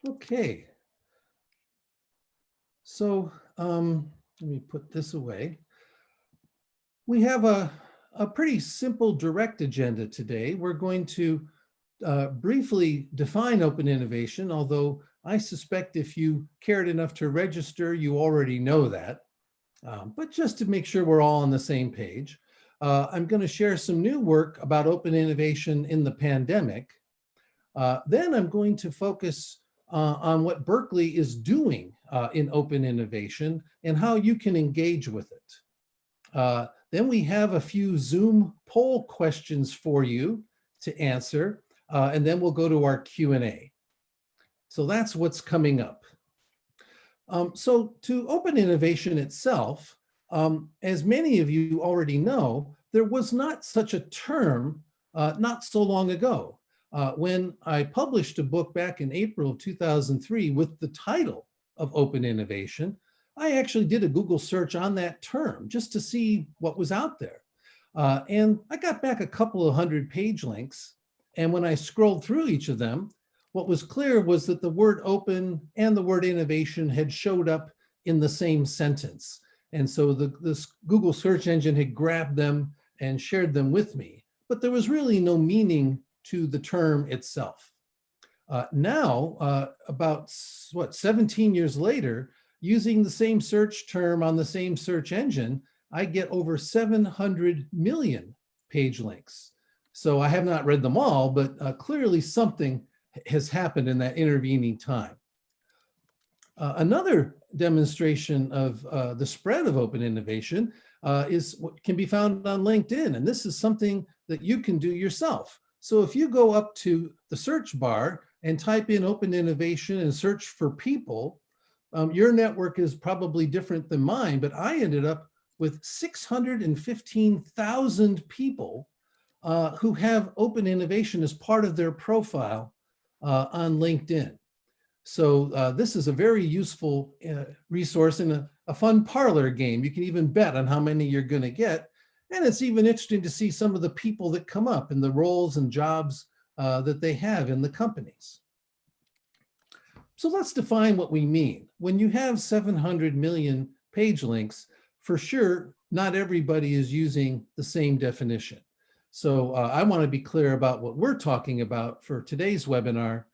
Okay, so let me put this away. We have a pretty simple direct agenda today. We're going to briefly define open innovation, although I suspect if you cared enough to register, you already know that. But just to make sure we're all on the same page, I'm going to share some new work about open innovation in the pandemic. Then I'm going to focus on what Berkeley is doing in open innovation and how you can engage with it. Then we have a few Zoom poll questions for you to answer, and then we'll go to our Q&A. So that's what's coming up. So to open innovation itself, as many of you already know, there was not such a term not so long ago. When I published a book back in April of 2003 with the title of Open Innovation, I actually did a Google search on that term just to see what was out there. And I got back a couple of hundred page links. And when I scrolled through each of them, what was clear was that the word open and the word innovation had showed up in the same sentence. And so this Google search engine had grabbed them and shared them with me. But there was really no meaning to the term itself. Now, about 17 years later, using the same search term on the same search engine, I get over 700 million page links. So I have not read them all, but clearly something has happened in that intervening time. Another demonstration of the spread of open innovation is what can be found on LinkedIn. And this is something that you can do yourself. So if you go up to the search bar and type in open innovation and search for people, your network is probably different than mine, but I ended up with 615,000 people who have open innovation as part of their profile on LinkedIn. So this is a very useful resource and a fun parlor game. You can even bet on how many you're going to get. And it's even interesting to see some of the people that come up and the roles and jobs that they have in the companies. So let's define what we mean. When you have 700 million page links, for sure, not everybody is using the same definition. So I want to be clear about what we're talking about for today's webinar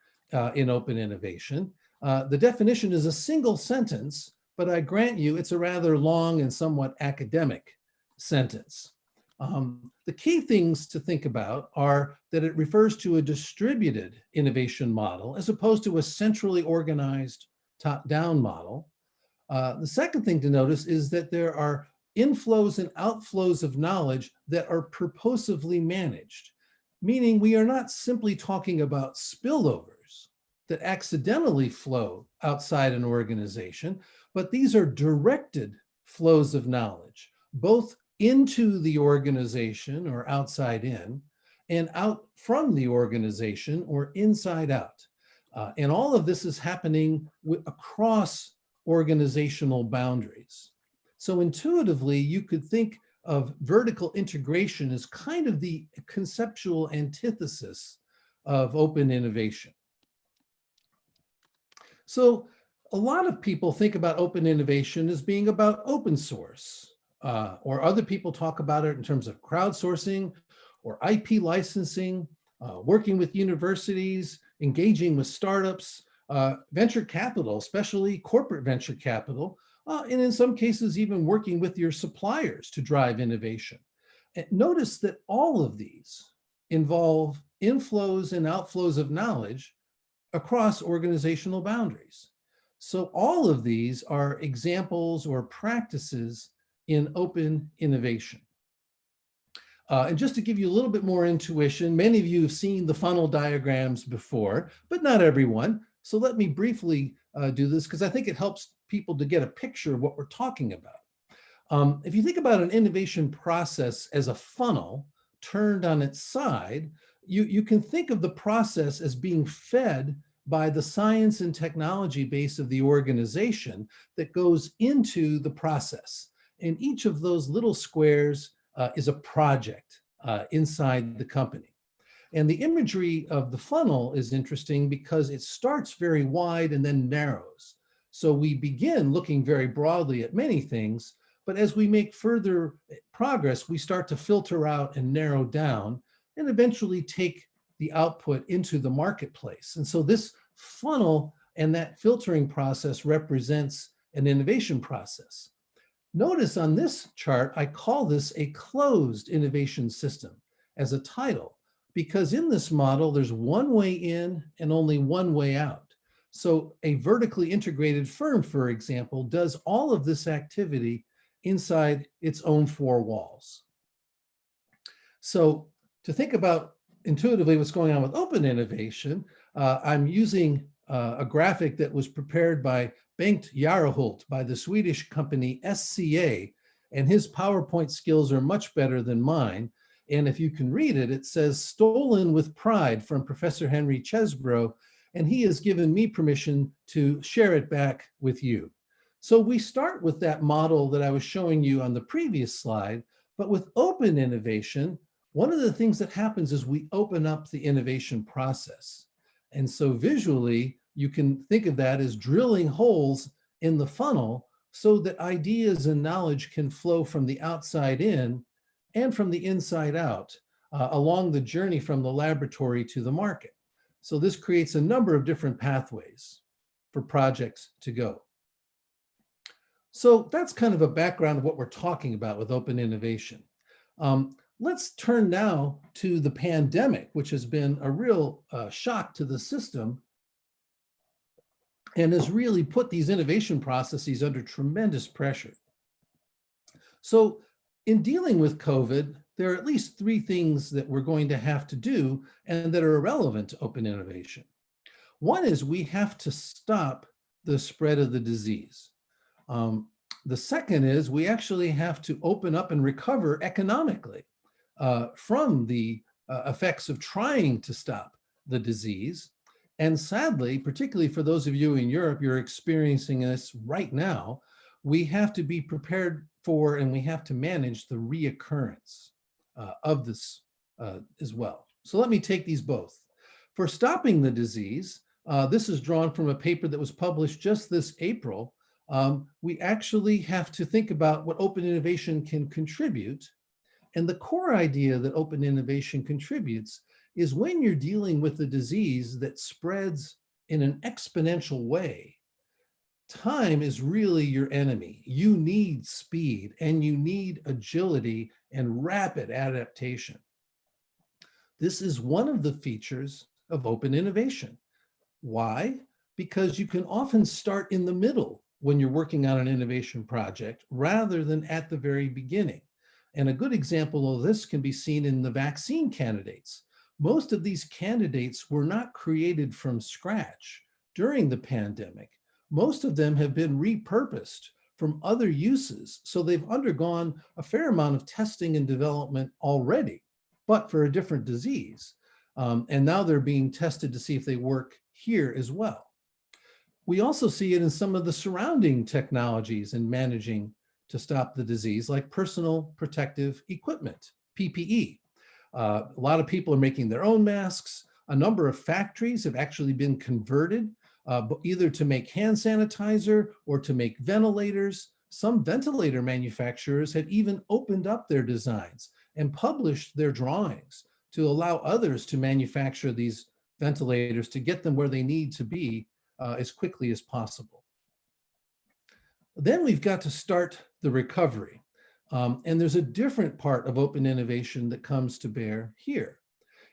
in open innovation. The definition is a single sentence, but I grant you it's a rather long and somewhat academic sentence. The key things to think about are that it refers to a distributed innovation model as opposed to a centrally organized top-down model. The second thing to notice is that there are inflows and outflows of knowledge that are purposively managed, meaning we are not simply talking about spillovers that accidentally flow outside an organization, but these are directed flows of knowledge, both into the organization or outside in, and out from the organization or inside out. And all of this is happening across organizational boundaries. So intuitively, you could think of vertical integration as kind of the conceptual antithesis of open innovation. So a lot of people think about open innovation as being about open source, or other people talk about it in terms of crowdsourcing or IP licensing, working with universities, engaging with startups, venture capital, especially corporate venture capital, and in some cases, even working with your suppliers to drive innovation. And notice that all of these involve inflows and outflows of knowledge across organizational boundaries. So all of these are examples or practices in open innovation. And just to give you a little bit more intuition, many of you have seen the funnel diagrams before, but not everyone. So let me briefly do this because I think it helps people to get a picture of what we're talking about. If you think about an innovation process as a funnel turned on its side, you can think of the process as being fed by the science and technology base of the organization that goes into the process. And each of those little squares is a project inside the company. And the imagery of the funnel is interesting because it starts very wide and then narrows. So we begin looking very broadly at many things, but as we make further progress, we start to filter out and narrow down and eventually take the output into the marketplace. And so this funnel and that filtering process represents an innovation process. Notice on this chart, I call this a closed innovation system as a title, because in this model, there's one way in and only one way out. So a vertically integrated firm, for example, does all of this activity inside its own four walls. So to think about intuitively what's going on with open innovation, I'm using a graphic that was prepared by Bengt Jarehult by the Swedish company SCA, and his PowerPoint skills are much better than mine. And if you can read it, it says "Stolen with Pride" from Professor Henry Chesbrough, and he has given me permission to share it back with you. So we start with that model that I was showing you on the previous slide, but with open innovation, one of the things that happens is we open up the innovation process. And so visually, you can think of that as drilling holes in the funnel so that ideas and knowledge can flow from the outside in and from the inside out along the journey from the laboratory to the market. So this creates a number of different pathways for projects to go. So that's kind of a background of what we're talking about with open innovation. Let's turn now to the pandemic, which has been a real shock to the system and has really put these innovation processes under tremendous pressure. So in dealing with COVID, there are at least three things that we're going to have to do and that are relevant to open innovation. One is we have to stop the spread of the disease. The second is we actually have to open up and recover economically from the effects of trying to stop the disease. And sadly, particularly for those of you in Europe, you're experiencing this right now, we have to be prepared for and we have to manage the reoccurrence of this as well. So let me take these both. For stopping the disease, this is drawn from a paper that was published just this April. We actually have to think about what open innovation can contribute. And the core idea that open innovation contributes is when you're dealing with a disease that spreads in an exponential way, time is really your enemy. You need speed and you need agility and rapid adaptation. This is one of the features of open innovation. Why? Because you can often start in the middle when you're working on an innovation project rather than at the very beginning. And a good example of this can be seen in the vaccine candidates. Most of these candidates were not created from scratch during the pandemic. Most of them have been repurposed from other uses. So they've undergone a fair amount of testing and development already, but for a different disease. And now they're being tested to see if they work here as well. We also see it in some of the surrounding technologies in managing to stop the disease, like personal protective equipment, PPE. A lot of people are making their own masks. A number of factories have actually been converted either to make hand sanitizer or to make ventilators. Some ventilator manufacturers have even opened up their designs and published their drawings to allow others to manufacture these ventilators to get them where they need to be as quickly as possible. Then we've got to start the recovery. And there's a different part of open innovation that comes to bear here.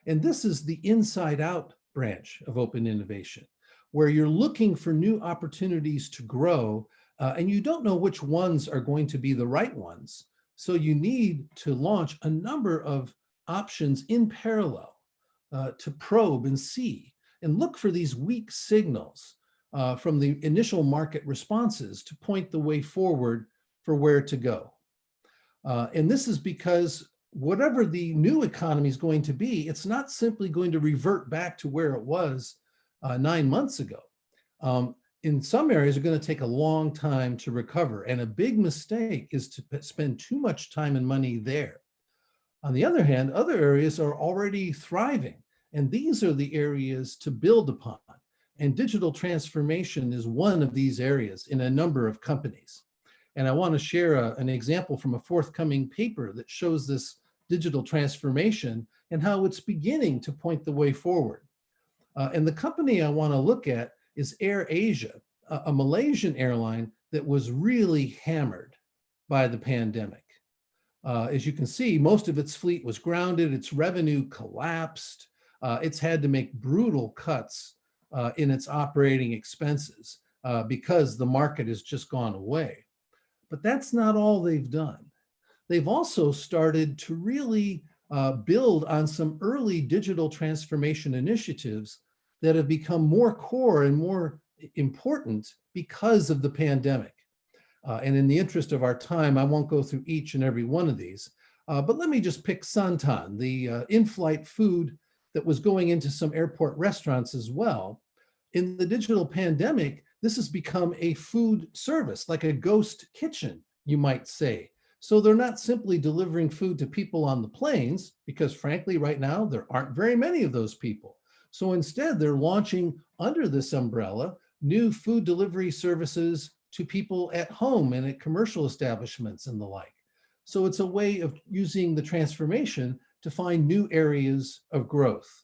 And this is the inside out branch of open innovation, where you're looking for new opportunities to grow and you don't know which ones are going to be the right ones. So you need to launch a number of options in parallel to probe and see and look for these weak signals from the initial market responses to point the way forward for where to go. And this is because whatever the new economy is going to be, it's not simply going to revert back to where it was 9 months ago. In some areas, it's going to take a long time to recover. And a big mistake is to spend too much time and money there. On the other hand, other areas are already thriving. And these are the areas to build upon. And digital transformation is one of these areas in a number of companies. And I want to share an example from a forthcoming paper that shows this digital transformation and how it's beginning to point the way forward. And the company I want to look at is AirAsia, a Malaysian airline that was really hammered by the pandemic. As you can see, most of its fleet was grounded, its revenue collapsed, it's had to make brutal cuts in its operating expenses because the market has just gone away. But that's not all they've done. They've also started to really build on some early digital transformation initiatives that have become more core and more important because of the pandemic. And in the interest of our time, I won't go through each and every one of these, but let me just pick Santan, the in-flight food that was going into some airport restaurants as well. In the digital pandemic, this has become a food service, like a ghost kitchen, you might say. So they're not simply delivering food to people on the planes, because frankly, right now, there aren't very many of those people. So instead, they're launching under this umbrella new food delivery services to people at home and at commercial establishments and the like. So it's a way of using the transformation to find new areas of growth.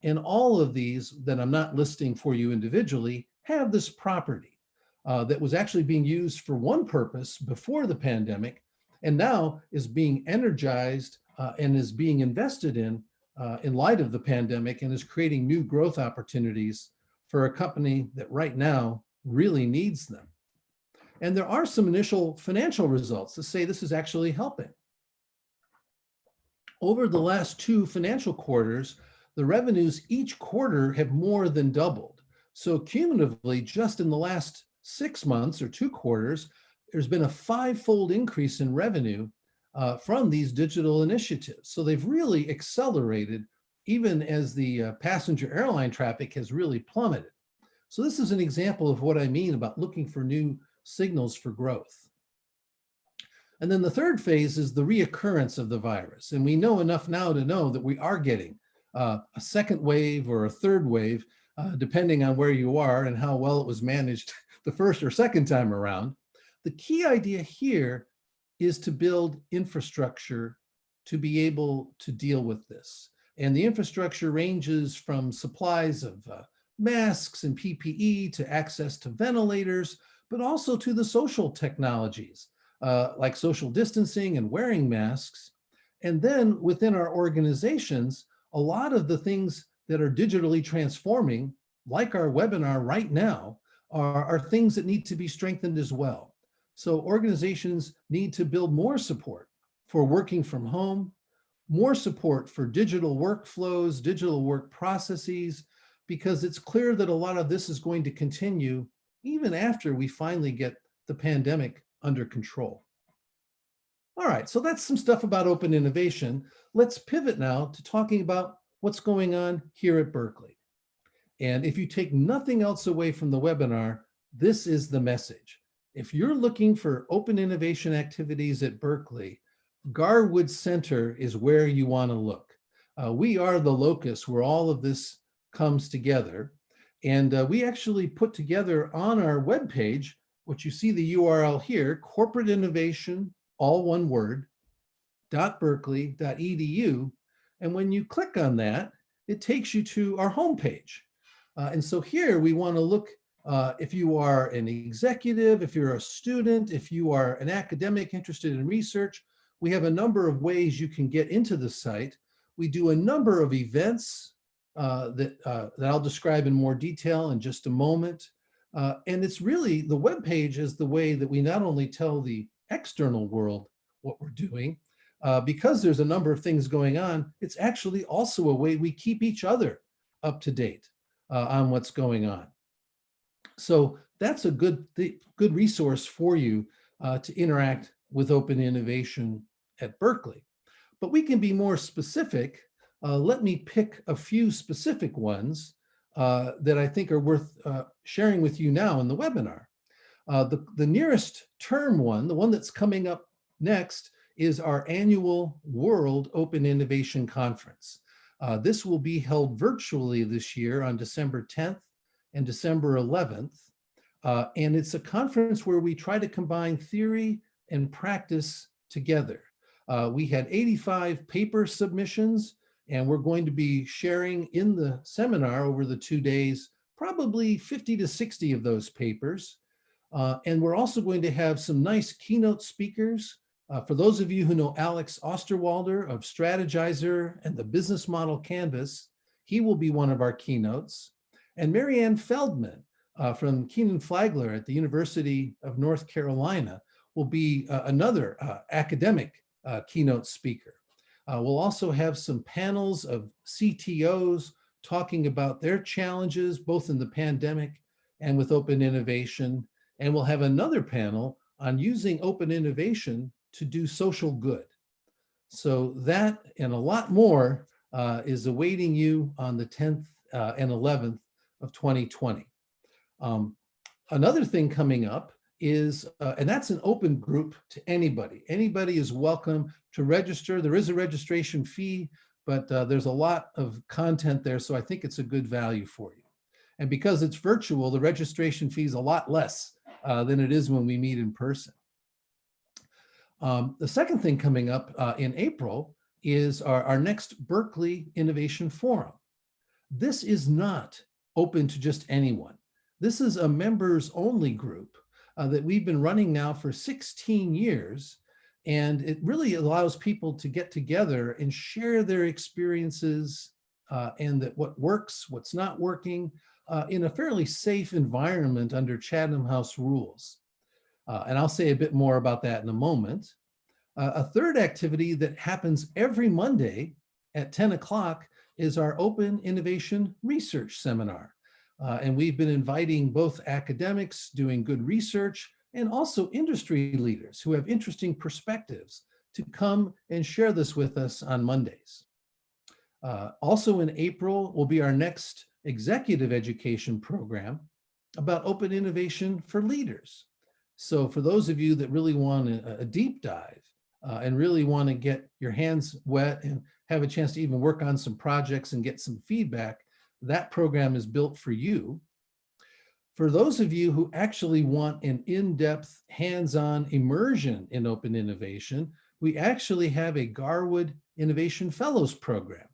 And all of these that I'm not listing for you individually have this property that was actually being used for one purpose before the pandemic and now is being energized and is being invested in light of the pandemic, and is creating new growth opportunities for a company that right now really needs them. And there are some initial financial results that say this is actually helping. Over the last 2 financial quarters, the revenues each quarter have more than doubled. So cumulatively, just in the last 6 months or 2 quarters, there's been a 5-fold increase in revenue from these digital initiatives. So they've really accelerated, even as the passenger airline traffic has really plummeted. So this is an example of what I mean about looking for new signals for growth. And then the third phase is the reoccurrence of the virus. And we know enough now to know that we are getting a second wave or a third wave, depending on where you are and how well it was managed the first or second time around. The key idea here is to build infrastructure to be able to deal with this. And the infrastructure ranges from supplies of masks and PPE to access to ventilators, but also to the social technologies like social distancing and wearing masks. And then within our organizations, a lot of the things that are digitally transforming, like our webinar right now, are things that need to be strengthened as well. So organizations need to build more support for working from home, more support for digital workflows, digital work processes, because it's clear that a lot of this is going to continue even after we finally get the pandemic under control. All right, so that's some stuff about open innovation. Let's pivot now to talking about what's going on here at Berkeley. And if you take nothing else away from the webinar, this is the message. If you're looking for open innovation activities at Berkeley, Garwood Center is where you want to look. We are the locus where all of this comes together. And we actually put together on our webpage, what you see the URL here, corporate innovation, all one word, .berkeley.edu. And when you click on that, it takes you to our homepage. And so here we want to look, if you are an executive, if you're a student, if you are an academic interested in research, we have a number of ways you can get into the site. We do a number of events that I'll describe in more detail in just a moment. And it's really, the webpage is the way that we not only tell the external world what we're doing, because there's a number of things going on, it's actually also a way we keep each other up to date on what's going on. So that's a good resource for you to interact with open innovation at Berkeley. But we can be more specific. Let me pick a few specific ones that I think are worth sharing with you now in the webinar. The nearest term one, the one that's coming up next, is our annual World Open Innovation Conference. This will be held virtually this year on December 10th and December 11th. And it's a conference where we try to combine theory and practice together. We had 85 paper submissions, and we're going to be sharing in the seminar over the 2 days, probably 50 to 60 of those papers. And we're also going to have some nice keynote speakers. For those of you who know Alex Osterwalder of Strategizer and the Business Model Canvas, he will be one of our keynotes. And Marianne Feldman from Keenan Flagler at the University of North Carolina will be another academic keynote speaker. We'll also have some panels of CTOs talking about their challenges, both in the pandemic and with open innovation. And we'll have another panel on using open innovation to do social good. So that and a lot more is awaiting you on the 10th and 11th of 2020. Another thing coming up is, and that's an open group to anybody. Anybody is welcome to register. There is a registration fee, but there's a lot of content there, so I think it's a good value for you. And because it's virtual, the registration fee is a lot less than it is when we meet in person. The second thing coming up in April is our next Berkeley Innovation Forum. This is not open to just anyone. This is a members only group that we've been running now for 16 years. And it really allows people to get together and share their experiences and that what works, what's not working in a fairly safe environment under Chatham House rules. And I'll say a bit more about that in a moment. A third activity that happens every Monday at 10 o'clock is our Open Innovation Research Seminar. And we've been inviting both academics doing good research and also industry leaders who have interesting perspectives to come and share this with us on Mondays. Also in April will be our next executive education program about open innovation for leaders. So for those of you that really want a deep dive and really want to get your hands wet and have a chance to even work on some projects and get some feedback, that program is built for you. For those of you who actually want an in-depth, hands-on immersion in open innovation, we actually have a Garwood Innovation Fellows program.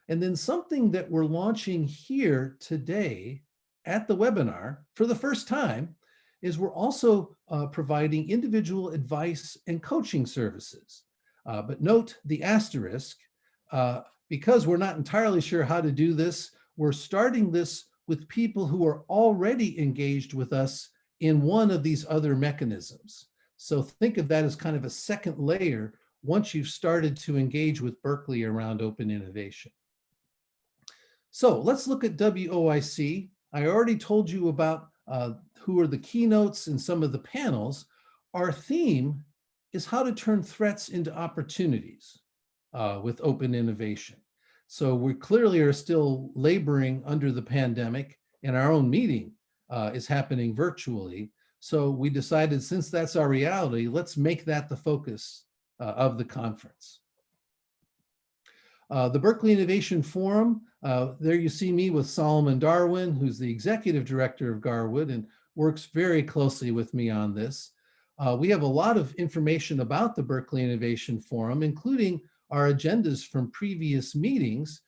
And then something that we're launching here today at the webinar for the first time is we're also providing individual advice and coaching services. But note the asterisk, because we're not entirely sure how to do this, we're starting this with people who are already engaged with us in one of these other mechanisms. So think of that as kind of a second layer once you've started to engage with Berkeley around open innovation. So let's look at WOIC. I already told you about who are the keynotes and some of the panels. Our theme is how to turn threats into opportunities with open innovation. So we clearly are still laboring under the pandemic, and our own meeting is happening virtually. So we decided, since that's our reality, let's make that the focus of the conference. The Berkeley Innovation Forum, there you see me with Solomon Darwin, who's the executive director of Garwood and works very closely with me on this. We have a lot of information about the Berkeley Innovation Forum, including our agendas from previous meetings.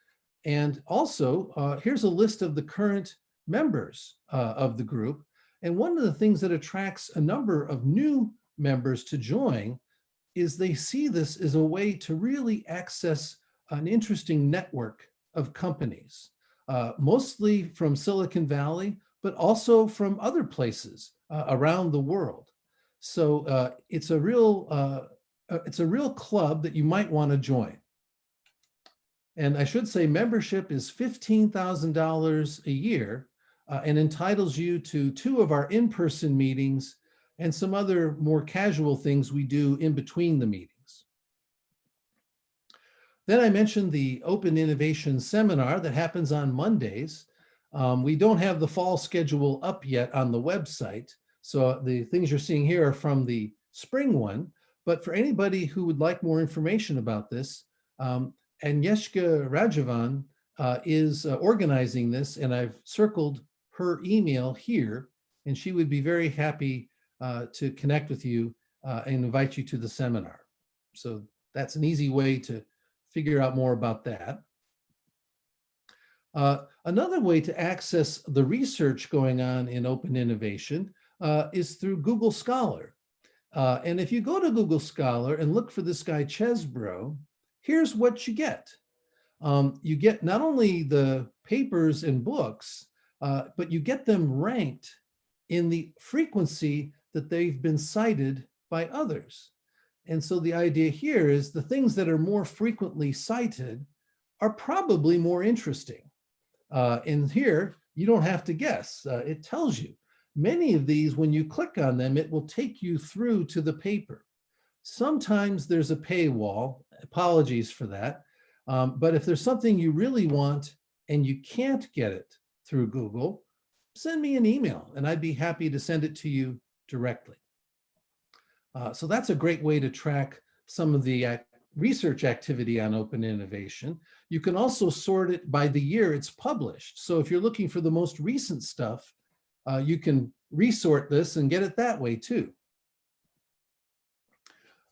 And also, here's a list of the current members of the group. And one of the things that attracts a number of new members to join is they see this as a way to really access an interesting network of companies, mostly from Silicon Valley, but also from other places around the world. So it's a real club that you might want to join. And I should say membership is $15,000 a year and entitles you to 2 of our in-person meetings and some other more casual things we do in between the meetings. Then I mentioned the Open Innovation Seminar that happens on Mondays. We don't have the fall schedule up yet on the website. So the things you're seeing here are from the spring one. But for anybody who would like more information about this, Agnieszka Rajovan is organizing this, and I've circled her email here, and she would be very happy to connect with you and invite you to the seminar. So that's an easy way to figure out more about that. Another way to access the research going on in open innovation is through Google Scholar. And if you go to Google Scholar and look for this guy Chesbrough, here's what you get. You get not only the papers and books, but you get them ranked in the frequency that they've been cited by others. And so the idea here is the things that are more frequently cited are probably more interesting. And here, you don't have to guess. It tells you. Many of these, when you click on them, it will take you through to the paper. Sometimes there's a paywall. Apologies for that. But if there's something you really want and you can't get it through Google, send me an email and I'd be happy to send it to you directly. So that's a great way to track some of the research activity on open innovation. You can also sort it by the year it's published. So if you're looking for the most recent stuff, you can resort this and get it that way too.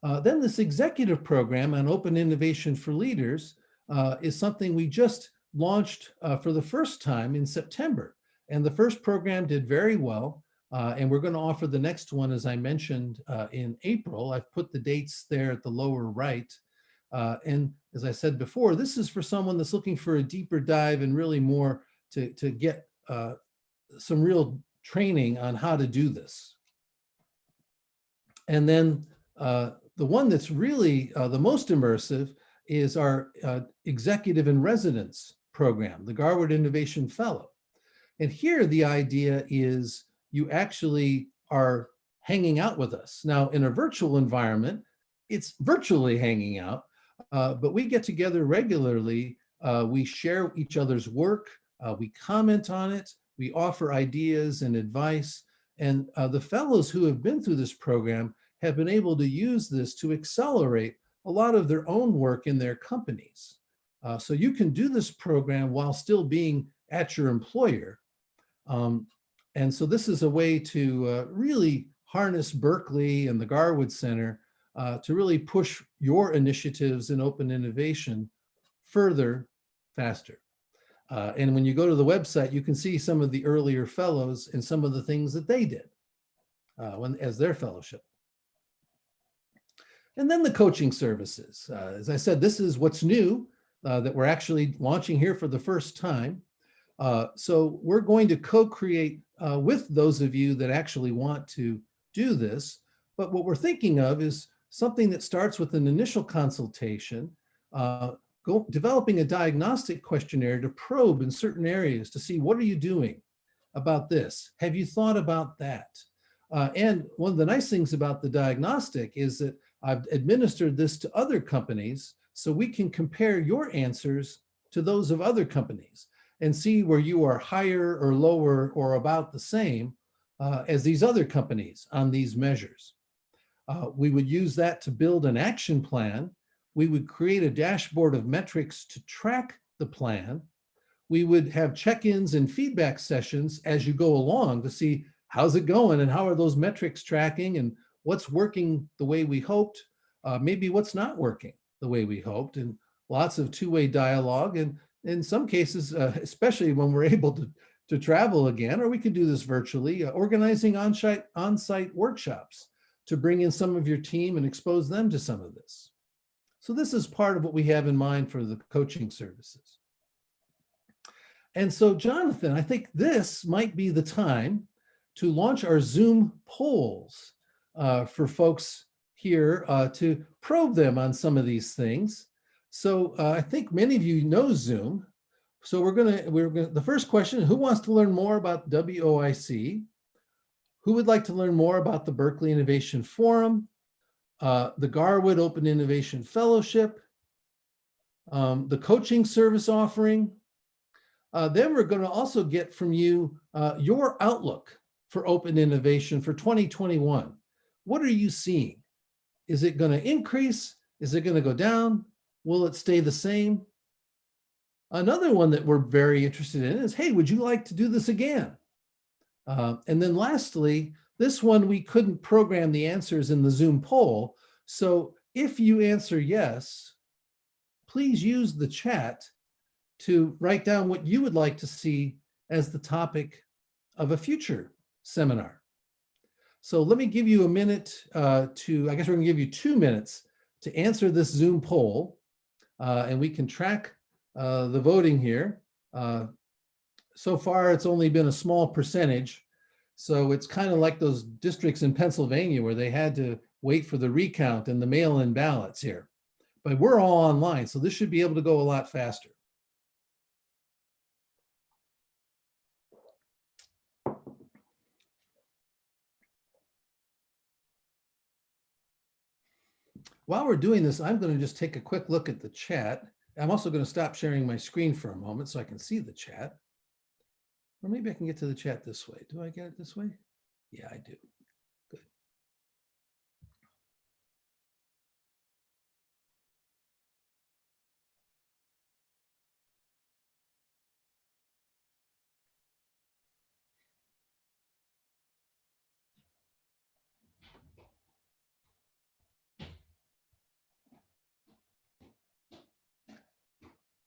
Then this executive program on open innovation for leaders is something we just launched for the first time in September. And the first program did very well. And we're going to offer the next one, as I mentioned, in April. I've put the dates there at the lower right. And as I said before, this is for someone that's looking for a deeper dive and really more to get some real training on how to do this. And then the one that's really the most immersive is our executive in residence program, the Garwood Innovation Fellow. And here the idea is you actually are hanging out with us. Now in a virtual environment, it's virtually hanging out, but we get together regularly. We share each other's work, we comment on it, we offer ideas and advice. And the fellows who have been through this program have been able to use this to accelerate a lot of their own work in their companies. So you can do this program while still being at your employer. And so this is a way to really harness Berkeley and the Garwood Center to really push your initiatives in open innovation further, faster. And when you go to the website, you can see some of the earlier fellows and some of the things that they did as their fellowship. And then the coaching services. As I said, this is what's new that we're actually launching here for the first time. So we're going to co-create with those of you that actually want to do this. But what we're thinking of is something that starts with an initial consultation, developing a diagnostic questionnaire to probe in certain areas to see what are you doing about this? Have you thought about that? And one of the nice things about the diagnostic is that I've administered this to other companies so we can compare your answers to those of other companies and see where you are higher or lower or about the same as these other companies on these measures. We would use that to build an action plan. We would create a dashboard of metrics to track the plan. We would have check-ins and feedback sessions as you go along to see how's it going and how are those metrics tracking and what's working the way we hoped, maybe what's not working the way we hoped, and lots of two-way dialogue. And in some cases, especially when we're able to travel again, or we can do this virtually, organizing on-site workshops to bring in some of your team and expose them to some of this. So this is part of what we have in mind for the coaching services. And so, Jonathan, I think this might be the time to launch our Zoom polls for folks here to probe them on some of these things. So I think many of you know Zoom. So we're gonna, the first question, who wants to learn more about WOIC? Who would like to learn more about the Berkeley Innovation Forum, the Garwood Open Innovation Fellowship, the coaching service offering? Then we're gonna also get from you your outlook for open innovation for 2021. What are you seeing? Is it gonna increase? Is it gonna go down? Will it stay the same? Another one that we're very interested in is, hey, would you like to do this again? And then lastly, this one, we couldn't program the answers in the Zoom poll. So if you answer yes, please use the chat to write down what you would like to see as the topic of a future seminar. So let me give you a minute I guess we're going to give you 2 minutes to answer this Zoom poll, and we can track the voting here. So far, it's only been a small percentage. So it's kind of like those districts in Pennsylvania where they had to wait for the recount and the mail-in ballots here. But we're all online, so this should be able to go a lot faster. While we're doing this, I'm going to just take a quick look at the chat. I'm also going to stop sharing my screen for a moment so I can see the chat. Or maybe I can get to the chat this way. Do I get it this way? Yeah, I do. Good.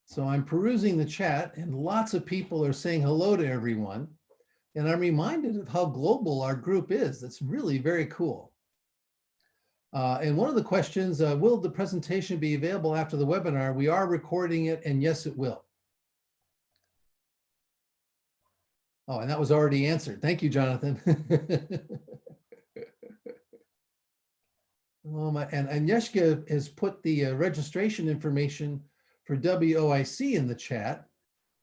So I'm perusing the chat and lots of people are saying hello to everyone. And I'm reminded of how global our group is. That's really very cool. And one of the questions, will the presentation be available after the webinar? We are recording it, and yes, it will. Oh, and that was already answered. Thank you, Jonathan. And Agnieszka has put the registration information for WOIC in the chat.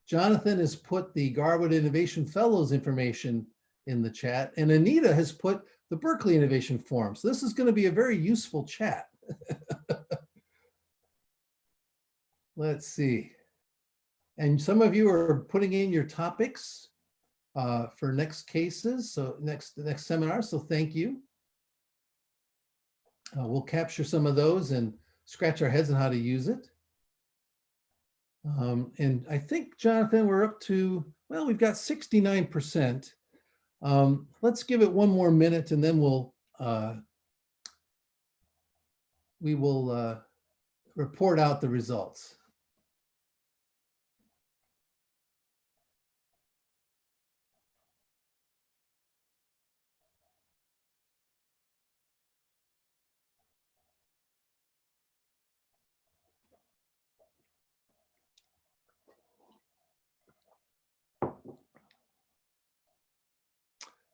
Jonathan has put the Garwood Innovation Fellows information in the chat, and Anita has put the Berkeley Innovation Forum. So this is going to be a very useful chat. Let's see. And some of you are putting in your topics for next cases, so next seminar, so thank you. We'll capture some of those and scratch our heads on how to use it. And I think, Jonathan, we're up to, well, we've got 69%. Let's give it one more minute and then we will report out the results.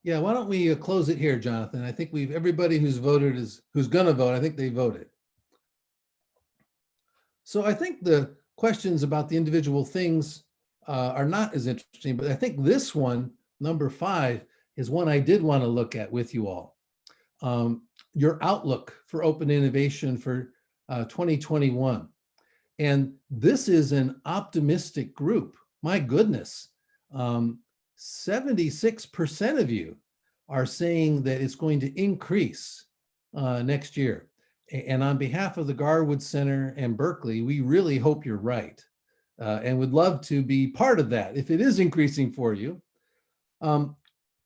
Yeah, why don't we close it here, Jonathan? I think everybody who's voted who's gonna vote, I think they voted. So I think the questions about the individual things are not as interesting, but I think this one, number 5, is one I did want to look at with you all. Your outlook for open innovation for 2021. And this is an optimistic group. My goodness. 76% of you are saying that it's going to increase next year. And on behalf of the Garwood Center and Berkeley, we really hope you're right and would love to be part of that if it is increasing for you.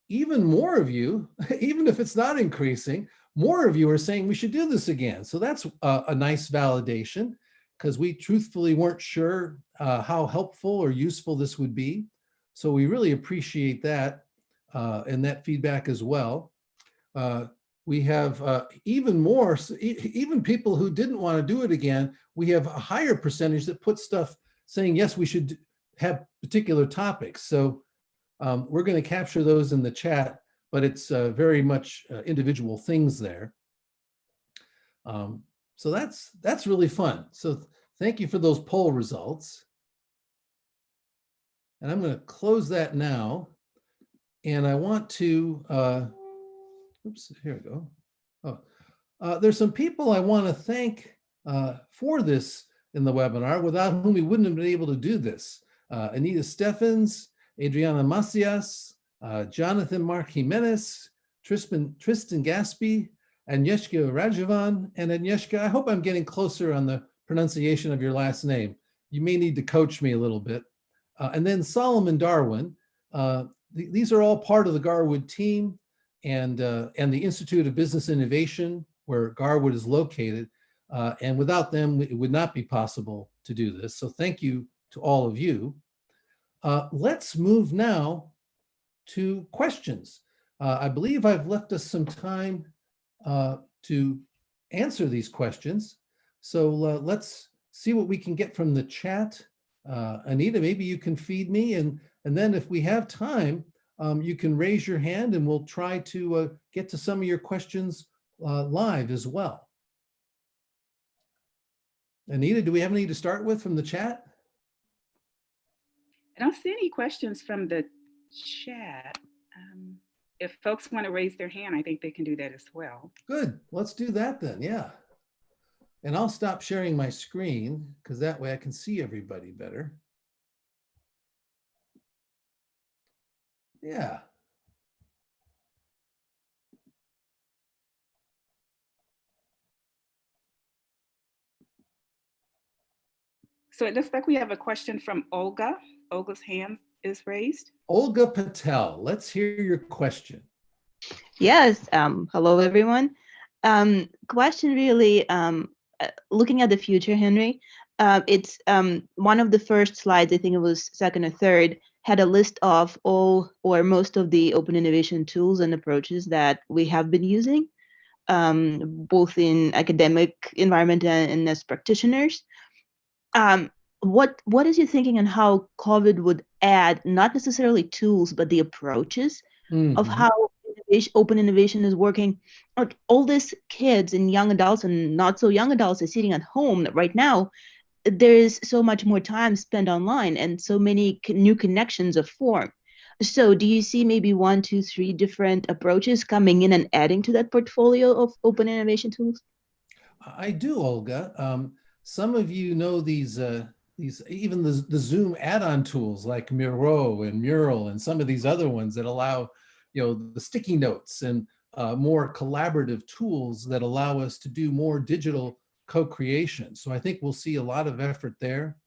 Even more of you, even if it's not increasing, more of you are saying we should do this again. So that's a nice validation, because we truthfully weren't sure how helpful or useful this would be. So we really appreciate that and that feedback as well. We have even more, even people who didn't want to do it again, we have a higher percentage that put stuff saying, yes, we should have particular topics. So we're going to capture those in the chat, but it's very much individual things there. So that's really fun. So thank you for those poll results. And I'm going to close that now. And I want to, oops, here we go. Oh, there's some people I want to thank for this in the webinar, without whom we wouldn't have been able to do this. Anita Steffens, Adriana Macias, Jonathan Mark Jimenez, Tristan Gaspy, Agnieszka Rajovan, and Agnieszka, I hope I'm getting closer on the pronunciation of your last name. You may need to coach me a little bit. And then Solomon Darwin. These are all part of the Garwood team and the Institute of Business Innovation, where Garwood is located. And without them, it would not be possible to do this. So thank you to all of you. Let's move now to questions. I believe I've left us some time to answer these questions. So let's see what we can get from the chat. Anita, maybe you can feed me, and then if we have time, you can raise your hand and we'll try to get to some of your questions live as well. Anita, do we have any to start with from the chat? I don't see any questions from the chat. If folks want to raise their hand, I think they can do that as well. Good, let's do that then, yeah. And I'll stop sharing my screen because that way I can see everybody better. Yeah. So it looks like we have a question from Olga. Olga's hand is raised. Olga Patel, let's hear your question. Yes, hello everyone. Question really, looking at the future, Henry, it's one of the first slides, I think it was second or third, had a list of all or most of the open innovation tools and approaches that we have been using, both in academic environment and as practitioners. What is your thinking on how COVID would add not necessarily tools, but the approaches of how open innovation is working? Like all these kids and young adults and not so young adults are sitting at home right now. There is so much more time spent online and so many new connections are formed. So do you see maybe 1, 2, 3 different approaches coming in and adding to that portfolio of open innovation tools? I do, Olga. Some of you know these even the Zoom add-on tools like Miro and Mural and some of these other ones that allow, the sticky notes and more collaborative tools that allow us to do more digital co-creation. So I think we'll see a lot of effort there.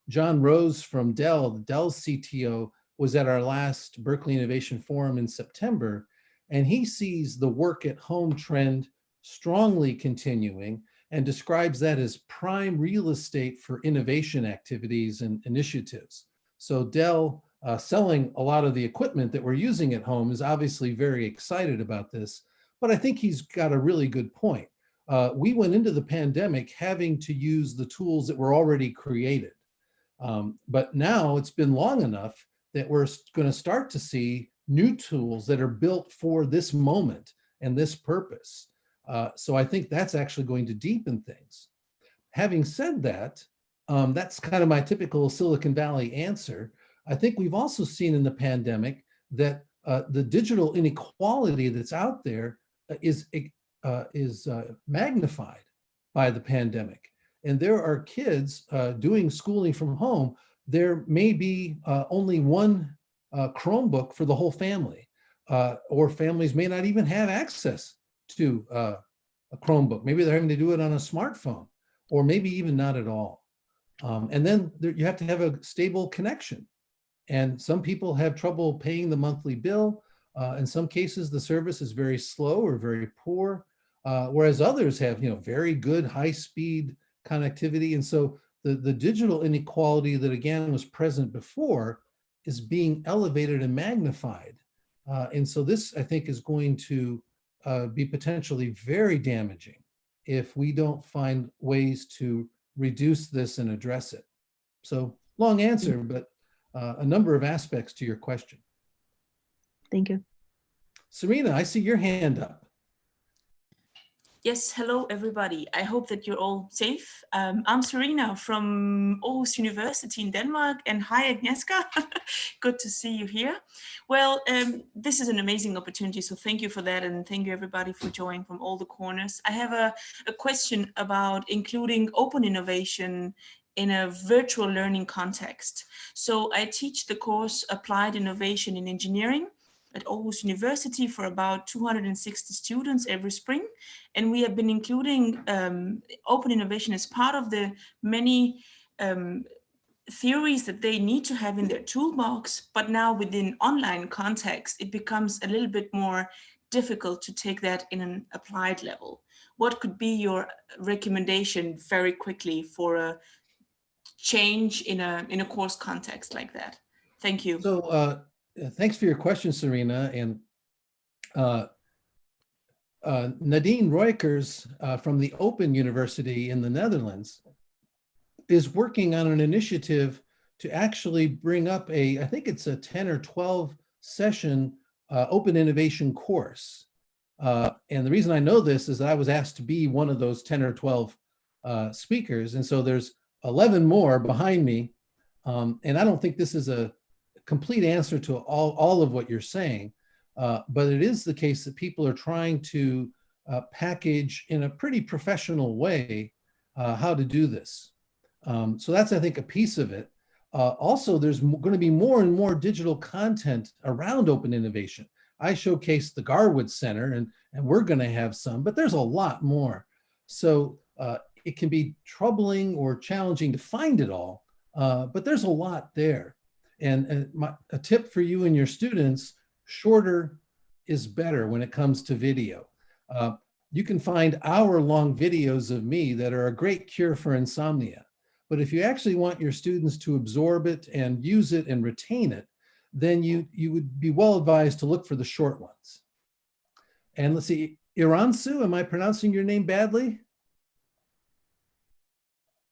John Rose from Dell's CTO, was at our last Berkeley Innovation Forum in September, and he sees the work at home trend strongly continuing and describes that as prime real estate for innovation activities and initiatives. So Dell, selling a lot of the equipment that we're using at home, is obviously very excited about this, but I think he's got a really good point. We went into the pandemic having to use the tools that were already created. But now it's been long enough that we're going to start to see new tools that are built for this moment and this purpose. So I think that's actually going to deepen things. Having said that, that's kind of my typical Silicon Valley answer. I think we've also seen in the pandemic that the digital inequality that's out there is magnified by the pandemic. And there are kids doing schooling from home. There may be only one Chromebook for the whole family, or families may not even have access to a Chromebook. Maybe they're having to do it on a smartphone, or maybe even not at all. And then you have to have a stable connection. And some people have trouble paying the monthly bill. In some cases, the service is very slow or very poor, whereas others have, very good high-speed connectivity. And so the digital inequality that again was present before is being elevated and magnified. And so this, I think, is going to be potentially very damaging if we don't find ways to reduce this and address it. So long answer, but a number of aspects to your question. Thank you. Serena, I see your hand up. Yes, hello everybody. I hope that you're all safe. I'm Serena from Aarhus University in Denmark, and hi Agnieszka, good to see you here. Well, this is an amazing opportunity, so thank you for that, and thank you everybody for joining from all the corners. I have a question about including open innovation in a virtual learning context. So I teach the course Applied Innovation in Engineering, at Aarhus University for about 260 students every spring. And we have been including open innovation as part of the many theories that they need to have in their toolbox. But now within online context, it becomes a little bit more difficult to take that in an applied level. What could be your recommendation very quickly for a change in a course context like that? Thank you. So thanks for your question, Serena. And Nadine Reoccurrence from the Open University in the Netherlands is working on an initiative to actually bring up I think it's a 10 or 12 session open innovation course. And the reason I know this is that I was asked to be one of those 10 or 12 speakers. And so there's 11 more behind me. And I don't think this is a complete answer to all of what you're saying, but it is the case that people are trying to package in a pretty professional way how to do this. So that's, I think, a piece of it. Also, there's going to be more and more digital content around open innovation. I showcased the Garwood Center, and we're going to have some, but there's a lot more. So it can be troubling or challenging to find it all, but there's a lot there. And a tip for you and your students, shorter is better when it comes to video. You can find hour-long videos of me that are a great cure for insomnia. But if you actually want your students to absorb it and use it and retain it, then you would be well advised to look for the short ones. And let's see, Iransu, am I pronouncing your name badly?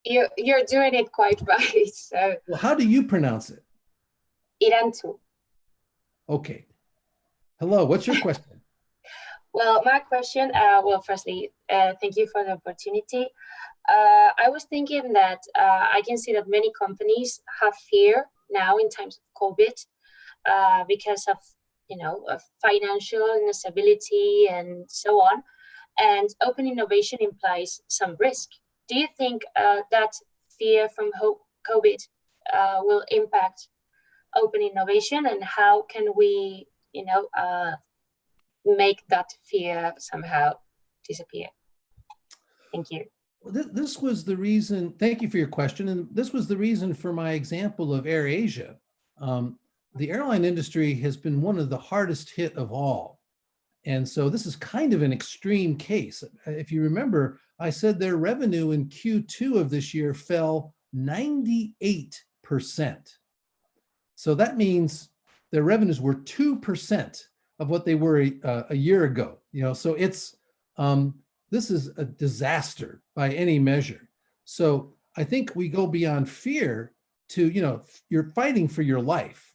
You're doing it quite right. So, well, how do you pronounce it? Irantu. Okay. Hello, what's your question? Well, my question, well, firstly, thank you for the opportunity. I was thinking that I can see that many companies have fear now in times of COVID because of, of financial instability and so on. And open innovation implies some risk. Do you think that fear from COVID will impact open innovation, and how can we, make that fear somehow disappear? Thank you. Well, this was the reason, thank you for your question. And this was the reason for my example of AirAsia. The airline industry has been one of the hardest hit of all. And so this is kind of an extreme case. If you remember, I said their revenue in Q2 of this year fell 98%. So that means their revenues were 2% of what they were a year ago. So it's this is a disaster by any measure. So I think we go beyond fear to, you're fighting for your life.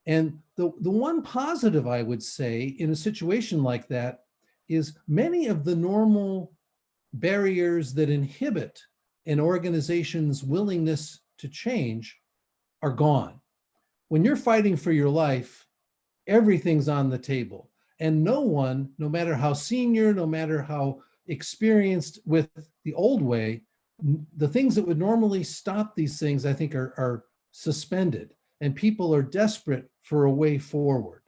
And the one positive I would say in a situation like that is many of the normal barriers that inhibit an organization's willingness to change are gone. When you're fighting for your life, everything's on the table. And no one, no matter how senior, no matter how experienced with the old way, the things that would normally stop these things, I think, are suspended. And people are desperate for a way forward.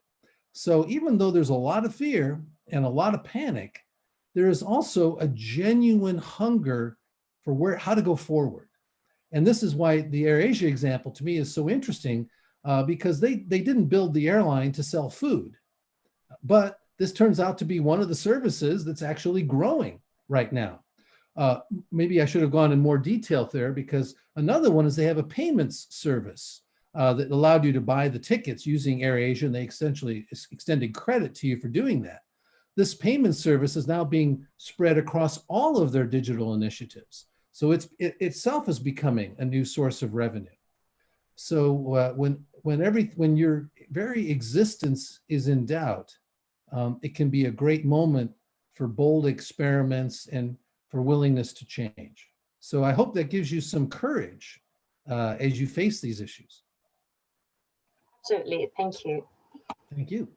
So even though there's a lot of fear and a lot of panic, there is also a genuine hunger for how to go forward. And this is why the AirAsia example to me is so interesting, because they didn't build the airline to sell food. But this turns out to be one of the services that's actually growing right now. Maybe I should have gone in more detail there, because another one is they have a payments service that allowed you to buy the tickets using AirAsia, and they essentially extended credit to you for doing that. This payment service is now being spread across all of their digital initiatives. So it itself is becoming a new source of revenue. So when your very existence is in doubt, it can be a great moment for bold experiments and for willingness to change. So I hope that gives you some courage as you face these issues. Absolutely, thank you. Thank you.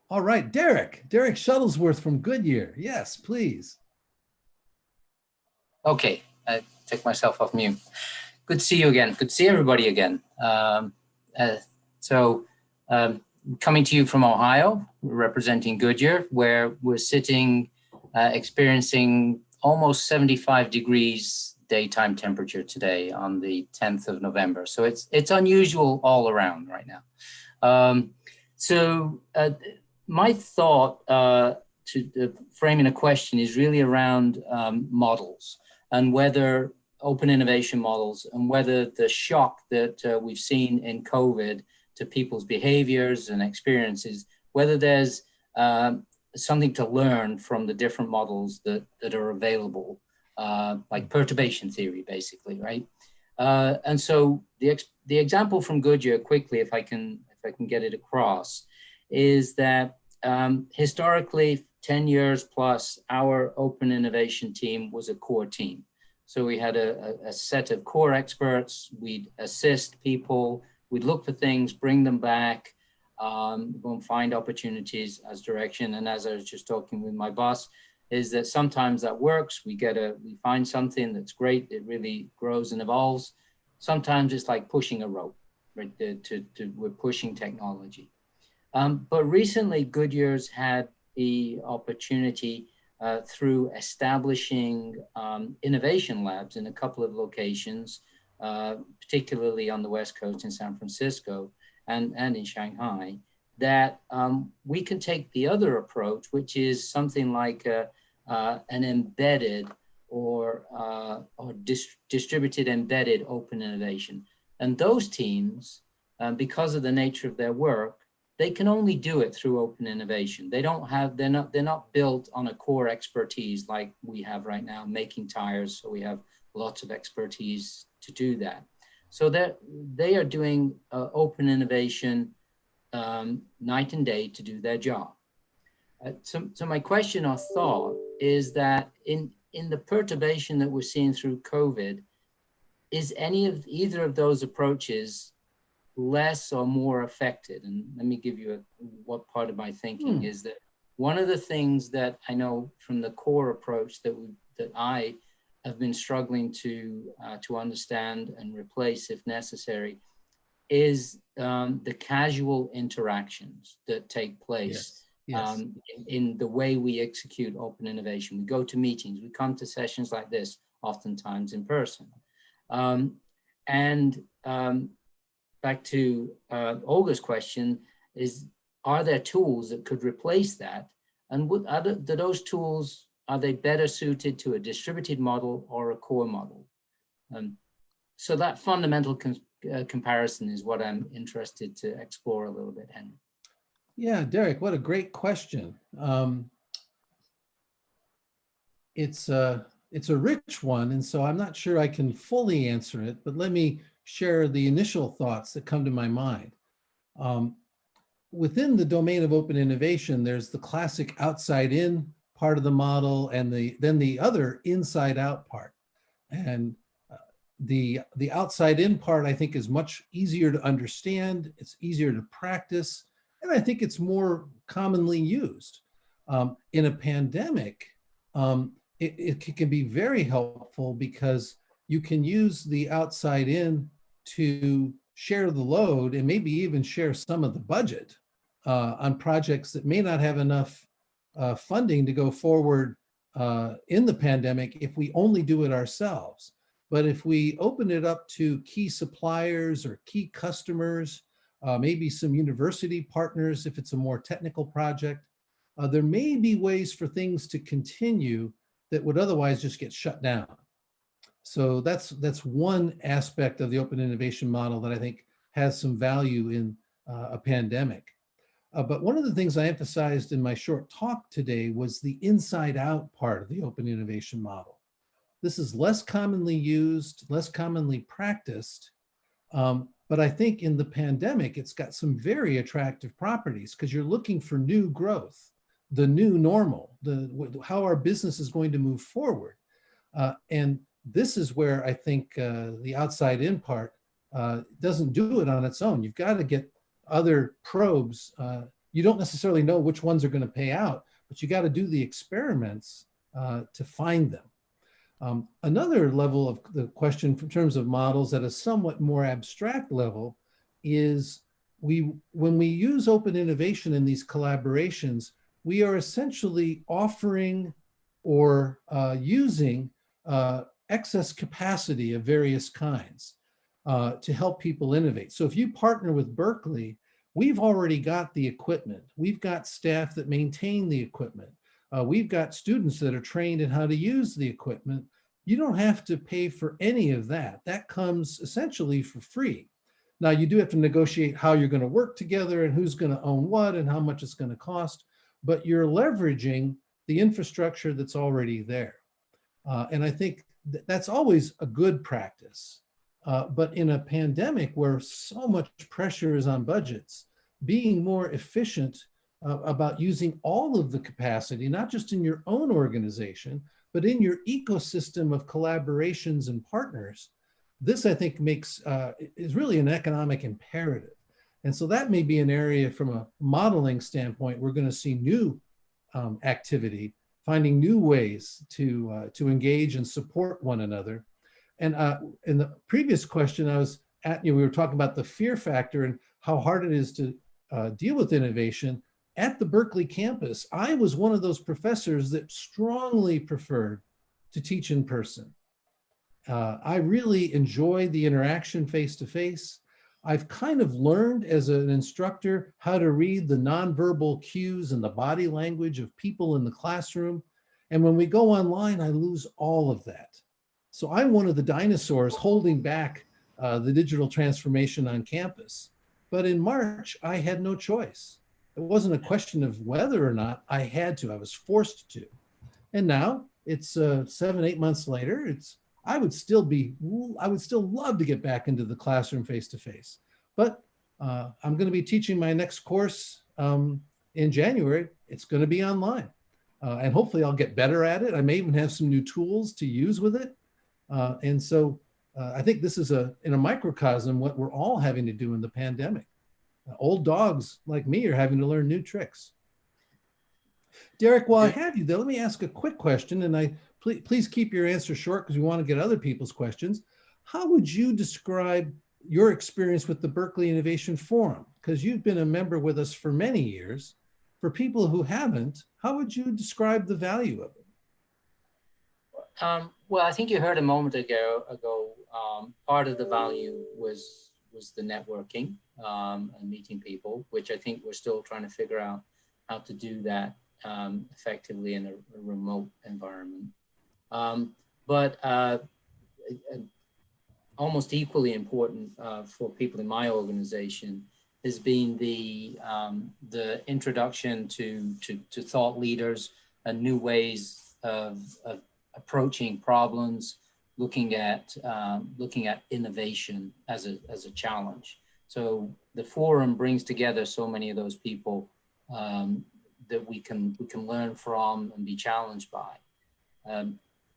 All right, Derek Shuttlesworth from Goodyear. Yes, please. Okay, I take myself off mute. Good to see you again. Good to see everybody again. coming to you from Ohio, representing Goodyear, where we're sitting, experiencing almost 75 degrees daytime temperature today on the 10th of November. So it's unusual all around right now. My thought to framing a question is really around models and whether open innovation models and whether the shock that we've seen in COVID to people's behaviors and experiences, whether there's something to learn from the different models that are available, like perturbation theory, basically, right? And so the example from Goodyear, quickly, if I can get it across, is that historically, 10 years plus, our open innovation team was a core team. So we had a set of core experts. We'd assist people. We'd look for things, bring them back, go and find opportunities as direction. And as I was just talking with my boss, is that sometimes that works. We find something that's great. It really grows and evolves. Sometimes it's like pushing a rope, right? We're pushing technology. But recently, Goodyear's had the opportunity through establishing innovation labs in a couple of locations, particularly on the West Coast in San Francisco and in Shanghai, that we can take the other approach, which is something like an embedded or distributed embedded open innovation. And those teams, because of the nature of their work, they can only do it through open innovation. They're not built on a core expertise like we have right now, making tires. So we have lots of expertise to do that. So they are doing open innovation night and day to do their job. So my question or thought is that in the perturbation that we're seeing through COVID, is either of those approaches less or more affected? And let me give you what part of my thinking is that one of the things that I know from the core approach that I have been struggling to understand and replace if necessary is the casual interactions that take place. Yes. In the way we execute open innovation. We go to meetings, we come to sessions like this, oftentimes in person. Back to Olga's question is, are there tools that could replace that? And do those tools, are they better suited to a distributed model or a core model? So that fundamental comparison is what I'm interested to explore a little bit, Henry. Yeah, Derek, what a great question. It's a rich one, and so I'm not sure I can fully answer it, but let me share the initial thoughts that come to my mind. Within the domain of open innovation, there's the classic outside-in part of the model, and then the other inside-out part. And the outside-in part, I think, is much easier to understand. It's easier to practice, and I think it's more commonly used. In a pandemic, it can be very helpful because you can use the outside in to share the load and maybe even share some of the budget on projects that may not have enough funding to go forward in the pandemic if we only do it ourselves. But if we open it up to key suppliers or key customers, maybe some university partners if it's a more technical project, there may be ways for things to continue that would otherwise just get shut down. So that's one aspect of the open innovation model that I think has some value in a pandemic. But one of the things I emphasized in my short talk today was the inside out part of the open innovation model. This is less commonly used, less commonly practiced, but I think in the pandemic, it's got some very attractive properties because you're looking for new growth, the new normal, how our business is going to move forward. And this is where I think the outside in part doesn't do it on its own. You've got to get other probes. You don't necessarily know which ones are going to pay out, but you got to do the experiments to find them. Another level of the question in terms of models at a somewhat more abstract level is when we use open innovation in these collaborations, we are essentially offering or using excess capacity of various kinds to help people innovate. So if you partner with Berkeley, we've already got the equipment. We've got staff that maintain the equipment. We've got students that are trained in how to use the equipment. You don't have to pay for any of that. That comes essentially for free. Now, you do have to negotiate how you're going to work together and who's going to own what and how much it's going to cost, but you're leveraging the infrastructure that's already there. And I think that's always a good practice. But in a pandemic where so much pressure is on budgets, being more efficient about using all of the capacity, not just in your own organization, but in your ecosystem of collaborations and partners, this I think is really an economic imperative. And so that may be an area from a modeling standpoint, we're going to see new activity, finding new ways to engage and support one another. And in the previous question, we were talking about the fear factor and how hard it is to deal with innovation. At the Berkeley campus, I was one of those professors that strongly preferred to teach in person. I really enjoy the interaction face-to-face. I've kind of learned as an instructor how to read the nonverbal cues and the body language of people in the classroom. And when we go online, I lose all of that. So I'm one of the dinosaurs holding back the digital transformation on campus. But in March, I had no choice. It wasn't a question of whether or not I had to, I was forced to. And now it's 7, 8 months later, I would still love to get back into the classroom face-to-face. But I'm going to be teaching my next course in January. It's going to be online. And hopefully I'll get better at it. I may even have some new tools to use with it. And so I think this is in a microcosm what we're all having to do in the pandemic. Old dogs like me are having to learn new tricks. Derek, while I have you there, let me ask a quick question, and please keep your answer short because we want to get other people's questions. How would you describe your experience with the Berkeley Innovation Forum? Because you've been a member with us for many years. For people who haven't, how would you describe the value of it? Well, I think you heard a moment ago part of the value was the networking and meeting people, which I think we're still trying to figure out how to do that effectively in a remote environment. But almost equally important for people in my organization has been the introduction to thought leaders and new ways of approaching problems, looking at innovation as a challenge. So the forum brings together so many of those people that we can learn from and be challenged by.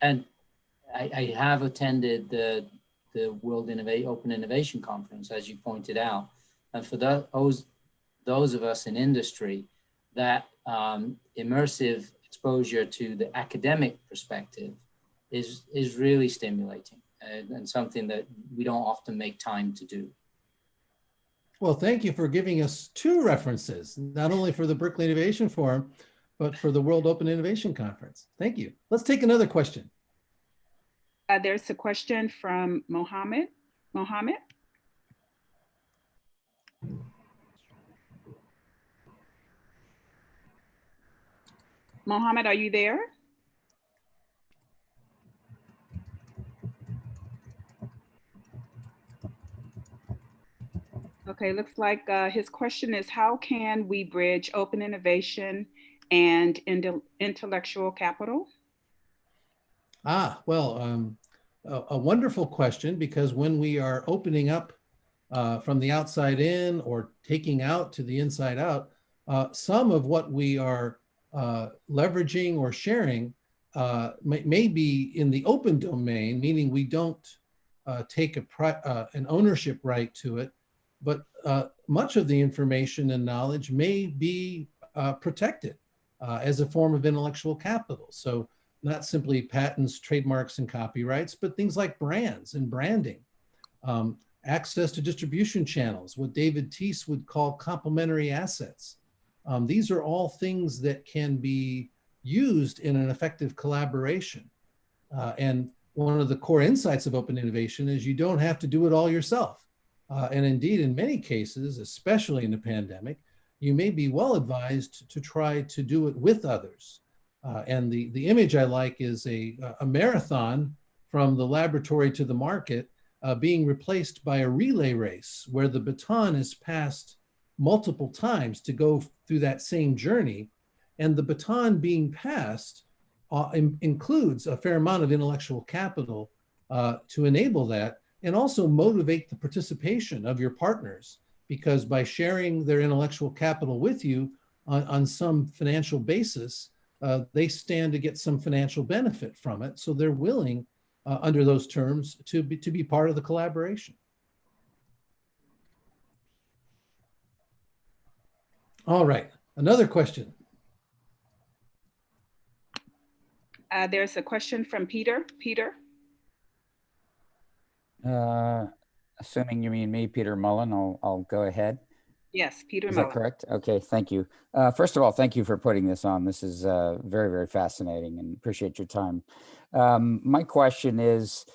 And I have attended the World Open Innovation Conference, as you pointed out. And for those of us in industry, that immersive exposure to the academic perspective is really stimulating and something that we don't often make time to do. Well, thank you for giving us 2 references, not only for the Berkeley Innovation Forum, but for the World Open Innovation Conference. Thank you. Let's take another question. There's a question from Mohammed. Mohammed? Mohammed, are you there? Okay, looks like his question is, how can we bridge open innovation and intellectual capital? Well, a wonderful question, because when we are opening up from the outside in or taking out to the inside out, some of what we are leveraging or sharing may be in the open domain, meaning we don't take an ownership right to it, but much of the information and knowledge may be protected as a form of intellectual capital. So not simply patents, trademarks, and copyrights, but things like brands and branding. access to distribution channels, what David Teese would call complementary assets. These are all things that can be used in an effective collaboration. And one of the core insights of open innovation is you don't have to do it all yourself. And indeed, in many cases, especially in the pandemic, you may be well advised to try to do it with others. And the image I like is a marathon from the laboratory to the market being replaced by a relay race where the baton is passed multiple times to go through that same journey. And the baton being passed includes a fair amount of intellectual capital to enable that, and also motivate the participation of your partners, because by sharing their intellectual capital with you on some financial basis, they stand to get some financial benefit from it. So they're willing, under those terms, to be part of the collaboration. All right, another question. There's a question from Peter. Peter? Assuming you mean me, Peter Mullen, I'll go ahead. Yes, Peter Is Mullen. that correct? Okay, thank you. First of all, thank you for putting this on. This is very, very fascinating, and appreciate your time. My question is,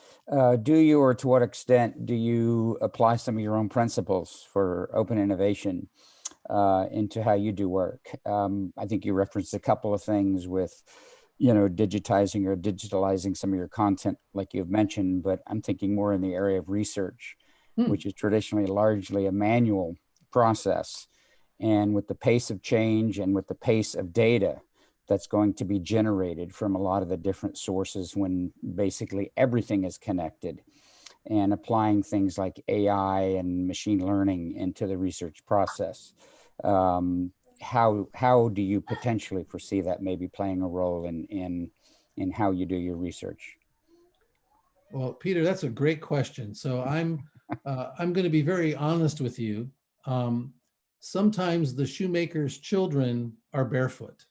do you, or to what extent do you apply some of your own principles for open innovation into how you do work? I think you referenced a couple of things with, digitizing or digitalizing some of your content, like you've mentioned, but I'm thinking more in the area of research, which is traditionally largely a manual process. And with the pace of change and with the pace of data that's going to be generated from a lot of the different sources when basically everything is connected, and applying things like AI and machine learning into the research process, how do you potentially foresee that maybe playing a role in how you do your research? Well, Peter, that's a great question. So I'm going to be very honest with you. Sometimes the shoemaker's children are barefoot,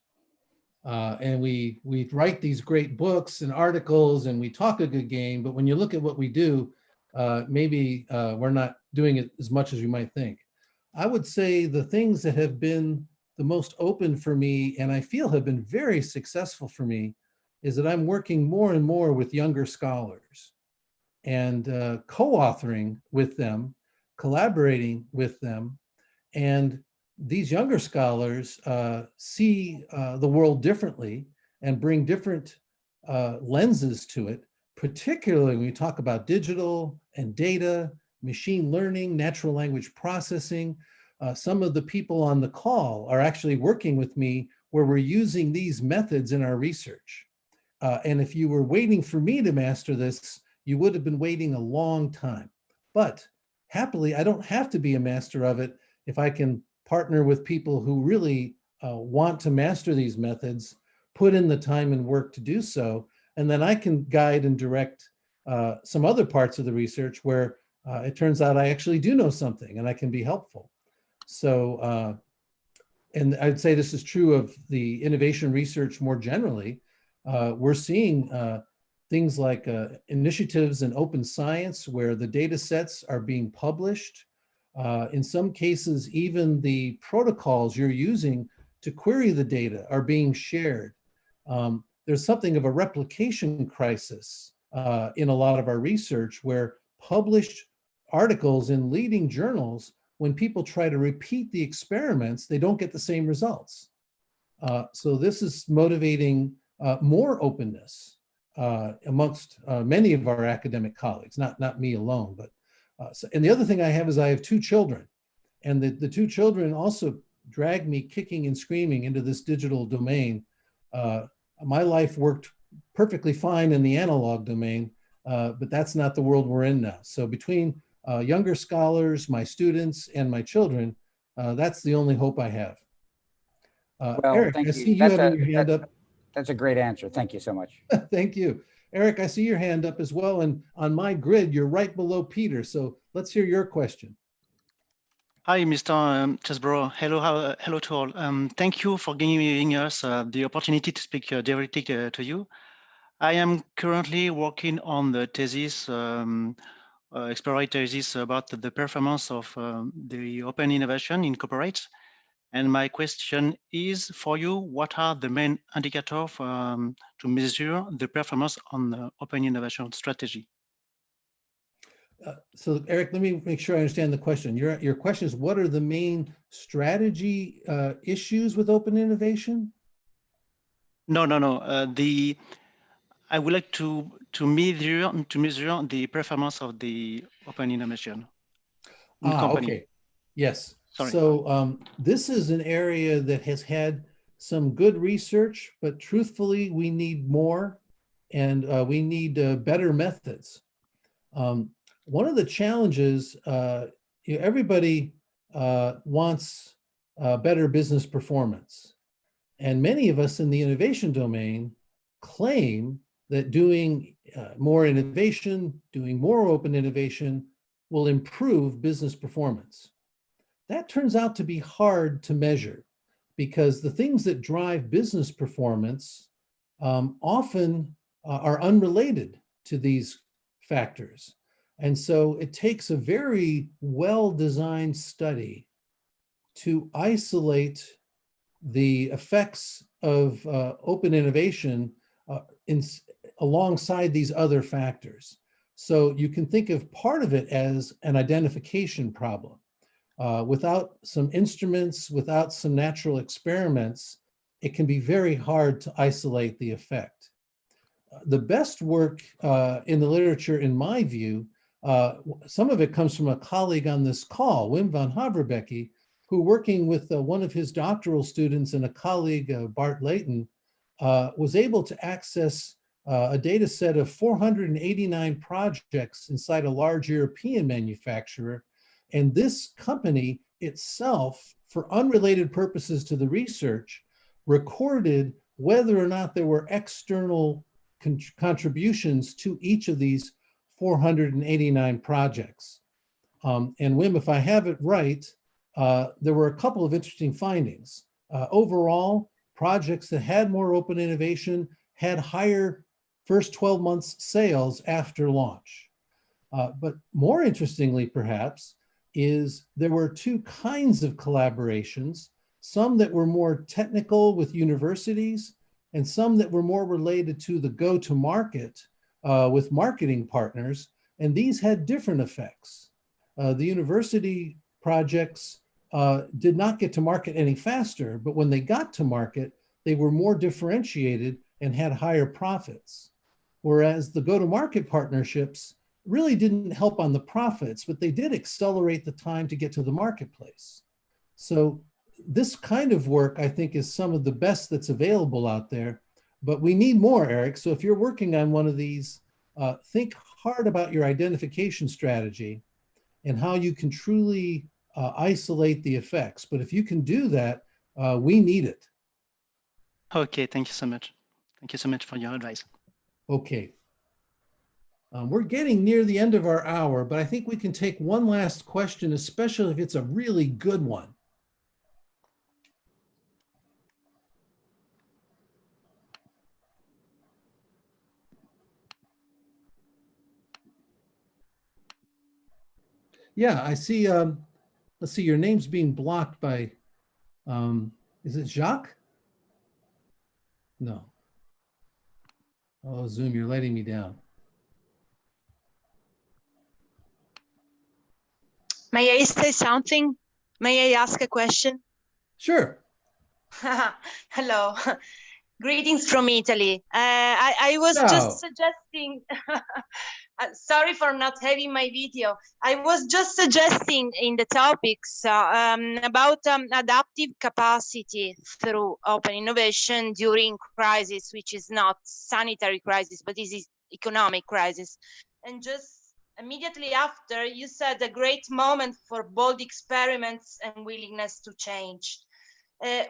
and we write these great books and articles, and we talk a good game. But when you look at what we do, maybe we're not doing it as much as you might think. I would say the things that have been the most open for me, and I feel have been very successful for me, is that I'm working more and more with younger scholars and co-authoring with them, collaborating with them. And these younger scholars see the world differently and bring different lenses to it, particularly when we talk about digital and data, machine learning, natural language processing. Some of the people on the call are actually working with me where we're using these methods in our research. And if you were waiting for me to master this, you would have been waiting a long time. But happily, I don't have to be a master of it if I can partner with people who really want to master these methods, put in the time and work to do so, and then I can guide and direct some other parts of the research where it turns out I actually do know something and I can be helpful. So, and I'd say this is true of the innovation research more generally. We're seeing things like initiatives in open science where the data sets are being published. In some cases, even the protocols you're using to query the data are being shared. There's something of a replication crisis in a lot of our research where published articles in leading journals, when people try to repeat the experiments, they don't get the same results. So this is motivating more openness amongst many of our academic colleagues, not me alone. But and the other thing I have is I have two children, and the two children also dragged me kicking and screaming into this digital domain. My life worked perfectly fine in the analog domain, but that's not the world we're in now. So between younger scholars, my students, and my children, that's the only hope I have. Well, Eric, thank I you. see you having your hand up. That's a great answer. Thank you so much. Thank you. Eric, I see your hand up as well. And on my grid, you're right below Peter. So let's hear your question. Hi, Mr. Chesbrough. Hello to all. Thank you for giving us the opportunity to speak directly to you. I am currently working on the thesis explore thesis about the performance of the open innovation in corporates. And my question is for you, what are the main indicators to measure the performance on the open innovation strategy? So Eric, let me make sure I understand the question. Your question is, what are the main strategy issues with open innovation? No. I would like to measure the performance of the open innovation company. Okay. Yes. Sorry. So this is an area that has had some good research, but truthfully, we need more, and we need better methods. One of the challenges, everybody wants better business performance. And many of us in the innovation domain claim that doing more innovation, doing more open innovation will improve business performance. That turns out to be hard to measure because the things that drive business performance often are unrelated to these factors. And so it takes a very well-designed study to isolate the effects of open innovation alongside these other factors. So you can think of part of it as an identification problem. Without some instruments, without some natural experiments, it can be very hard to isolate the effect. The best work in the literature, in my view, some of it comes from a colleague on this call, Wim van Haverbeke, who, working with one of his doctoral students and a colleague, Bart Layton, was able to access a data set of 489 projects inside a large European manufacturer. And this company itself, for unrelated purposes to the research, recorded whether or not there were external contributions to each of these 489 projects. And Wim, if I have it right, there were a couple of interesting findings. Overall, projects that had more open innovation had higher first 12 months sales after launch. But more interestingly, perhaps, is there were two kinds of collaborations, some that were more technical with universities and some that were more related to the go-to-market with marketing partners, and these had different effects. The university projects did not get to market any faster, but when they got to market, they were more differentiated and had higher profits. Whereas the go-to-market partnerships really didn't help on the profits, but they did accelerate the time to get to the marketplace. So this kind of work, I think, is some of the best that's available out there, but we need more, Eric. So if you're working on one of these, think hard about your identification strategy and how you can truly isolate the effects. But if you can do that, we need it. Okay, thank you so much. Thank you so much for your advice. Okay. We're getting near the end of our hour, but I think we can take one last question, especially if it's a really good one. Yeah, I see. Let's see, your name's being blocked by, is it Jacques? No. Oh, Zoom, you're letting me down. May I say something? May I ask a question? Sure. Hello. Greetings from Italy. I was just suggesting, sorry for not having my video. I was just suggesting in the topics about adaptive capacity through open innovation during crisis, which is not sanitary crisis, but this is economic crisis. And just immediately after, you said a great moment for bold experiments and willingness to change.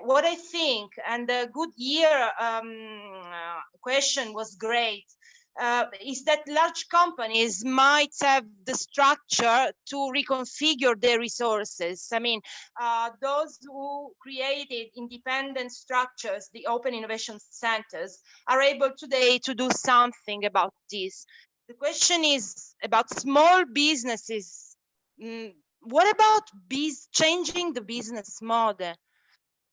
What I think, and the good year question was great, is that large companies might have the structure to reconfigure their resources. I mean, those who created independent structures, the open innovation centers, are able today to do something about this. The question is about small businesses. What about changing the business model?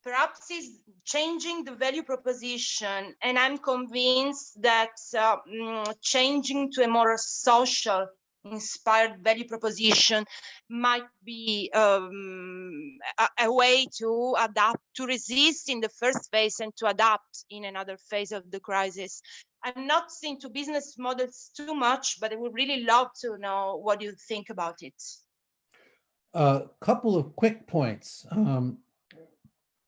Perhaps is changing the value proposition, and I'm convinced that changing to a more social inspired value proposition might be a way to adapt, to resist in the first phase and to adapt in another phase of the crisis. I'm not into business models too much, but I would really love to know what you think about it. A couple of quick points.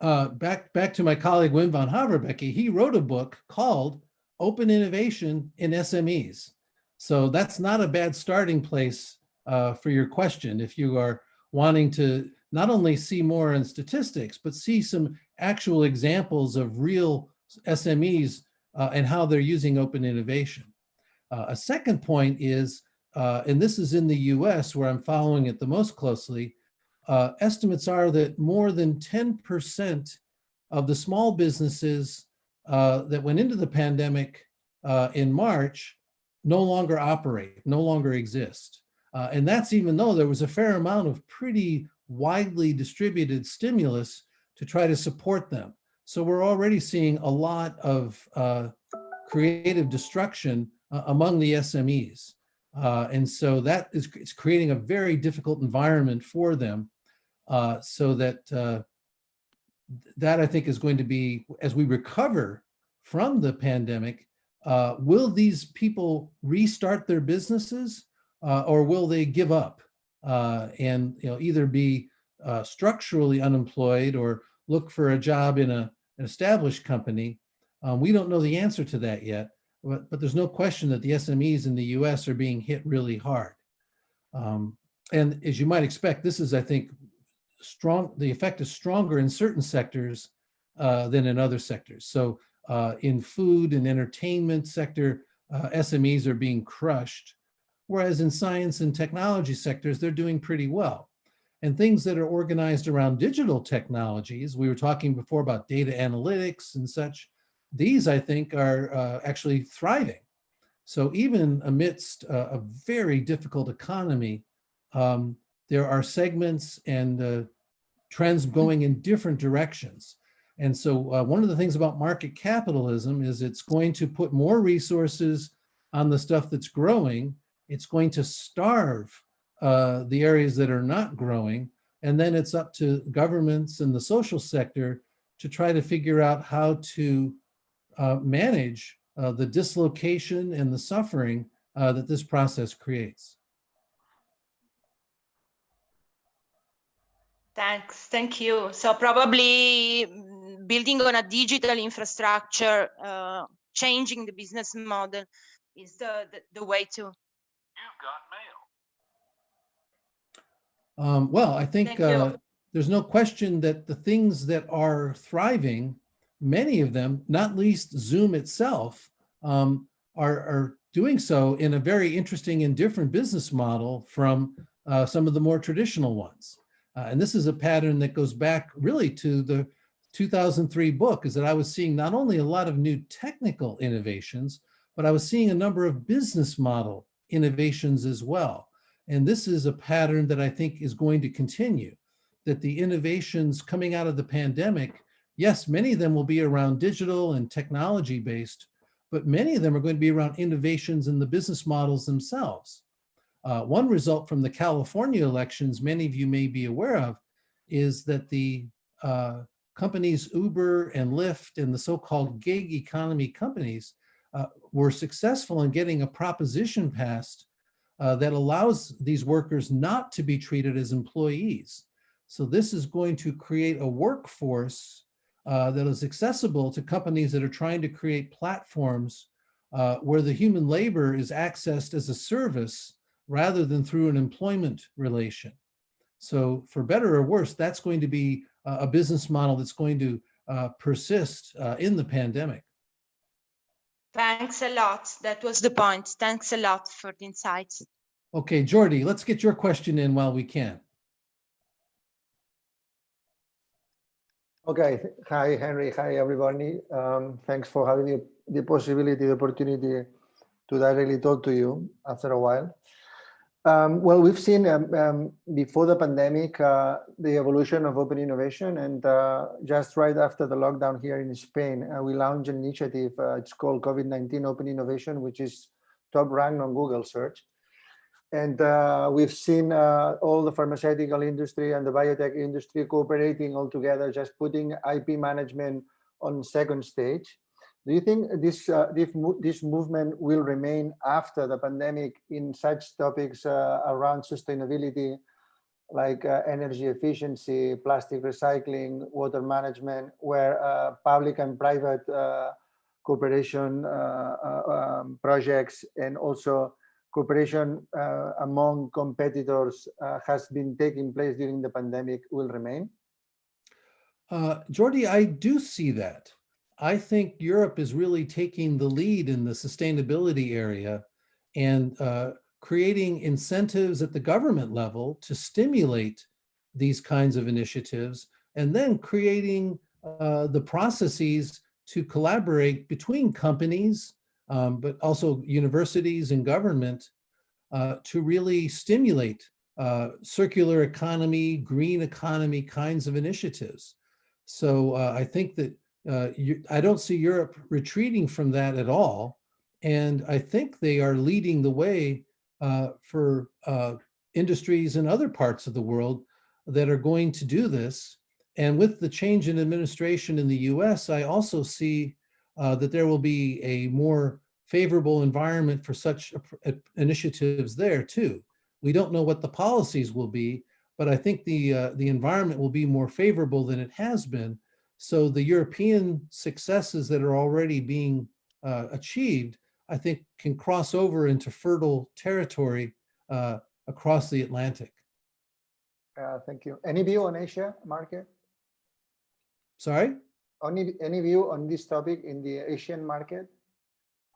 Back to my colleague Wim van Haverbeke, he wrote a book called Open Innovation in SMEs. So that's not a bad starting place for your question if you are wanting to not only see more in statistics, but see some actual examples of real SMEs and how they're using open innovation. A second point is, and this is in the US where I'm following it the most closely, estimates are that more than 10% of the small businesses that went into the pandemic in March no longer operate, no longer exist. And that's even though there was a fair amount of pretty widely distributed stimulus to try to support them. So we're already seeing a lot of creative destruction among the SMEs. And so that is it's creating a very difficult environment for them. So that I think is going to be, as we recover from the pandemic, will these people restart their businesses or will they give up and either be structurally unemployed or look for a job in an established company? We don't know the answer to that yet, but there's no question that the SMEs in the US are being hit really hard. And as you might expect, this is, I think, the effect is stronger in certain sectors than in other sectors. So in food and entertainment sector, SMEs are being crushed, whereas in science and technology sectors, they're doing pretty well. And things that are organized around digital technologies, we were talking before about data analytics and such, these I think are actually thriving. So even amidst a very difficult economy, there are segments and trends going in different directions. And so one of the things about market capitalism is it's going to put more resources on the stuff that's growing. It's going to starve the areas that are not growing. And then it's up to governments and the social sector to try to figure out how to manage the dislocation and the suffering that this process creates. Thank you. So probably building on a digital infrastructure, changing the business model is the way to. You've got mail. Well, I think there's no question that the things that are thriving, many of them, not least Zoom itself, are doing so in a very interesting and different business model from some of the more traditional ones. And this is a pattern that goes back really to the 2003 book, is that I was seeing not only a lot of new technical innovations, but I was seeing a number of business model innovations as well. And this is a pattern that I think is going to continue, that the innovations coming out of the pandemic, yes, many of them will be around digital and technology based, but many of them are going to be around innovations in the business models themselves. One result from the California elections, many of you may be aware of, is that the companies Uber and Lyft and the so-called gig economy companies were successful in getting a proposition passed that allows these workers not to be treated as employees. So this is going to create a workforce that is accessible to companies that are trying to create platforms where the human labor is accessed as a service rather than through an employment relation. So for better or worse, that's going to be a business model that's going to persist in the pandemic. Thanks a lot. That was the point. Thanks a lot for the insights. Okay, Jordi, let's get your question in while we can. Okay, hi Henry, hi everybody. Thanks for having the possibility, the opportunity to directly talk to you after a while. Well, we've seen before the pandemic, the evolution of open innovation, and just right after the lockdown here in Spain, we launched an initiative, it's called COVID-19 Open Innovation, which is top ranked on Google search. And we've seen all the pharmaceutical industry and the biotech industry cooperating all together, just putting IP management on second stage. Do you think this movement will remain after the pandemic in such topics around sustainability, like energy efficiency, plastic recycling, water management, where public and private cooperation projects and also cooperation among competitors has been taking place during the pandemic will remain? Jordi, I do see that. I think Europe is really taking the lead in the sustainability area and creating incentives at the government level to stimulate these kinds of initiatives, and then creating the processes to collaborate between companies, but also universities and government to really stimulate circular economy, green economy kinds of initiatives. So I think that I don't see Europe retreating from that at all. And I think they are leading the way for industries in other parts of the world that are going to do this. And with the change in administration in the US, I also see that there will be a more favorable environment for such initiatives there too. We don't know what the policies will be, but I think the environment will be more favorable than it has been. So the European successes that are already being achieved, I think, can cross over into fertile territory across the Atlantic. Thank you. Any view on Asia market? Sorry? Any view on this topic in the Asian market,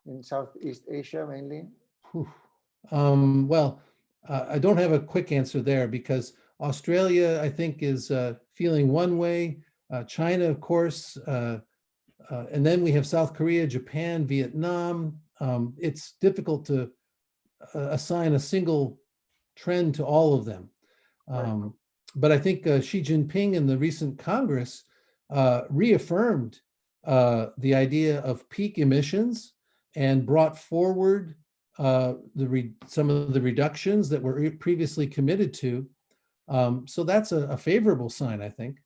in Southeast Asia mainly? Well, I don't have a quick answer there because Australia, I think, is feeling one way. China, of course, and then we have South Korea, Japan, Vietnam. It's difficult to assign a single trend to all of them. But I think Xi Jinping in the recent Congress reaffirmed the idea of peak emissions and brought forward some of the reductions that were previously committed to. So that's a favorable sign, I think.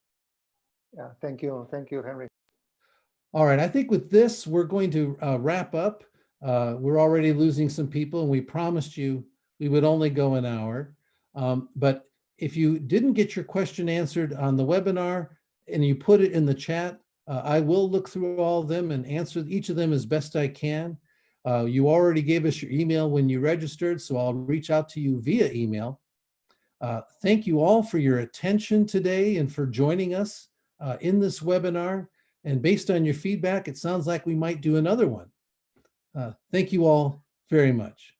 Yeah, thank you. Thank you, Henry. All right, I think with this, we're going to wrap up. We're already losing some people, and we promised you we would only go an hour. But if you didn't get your question answered on the webinar and you put it in the chat, I will look through all of them and answer each of them as best I can. You already gave us your email when you registered, so I'll reach out to you via email. Thank you all for your attention today and for joining us in this webinar. And based on your feedback, it sounds like we might do another one. Thank you all very much.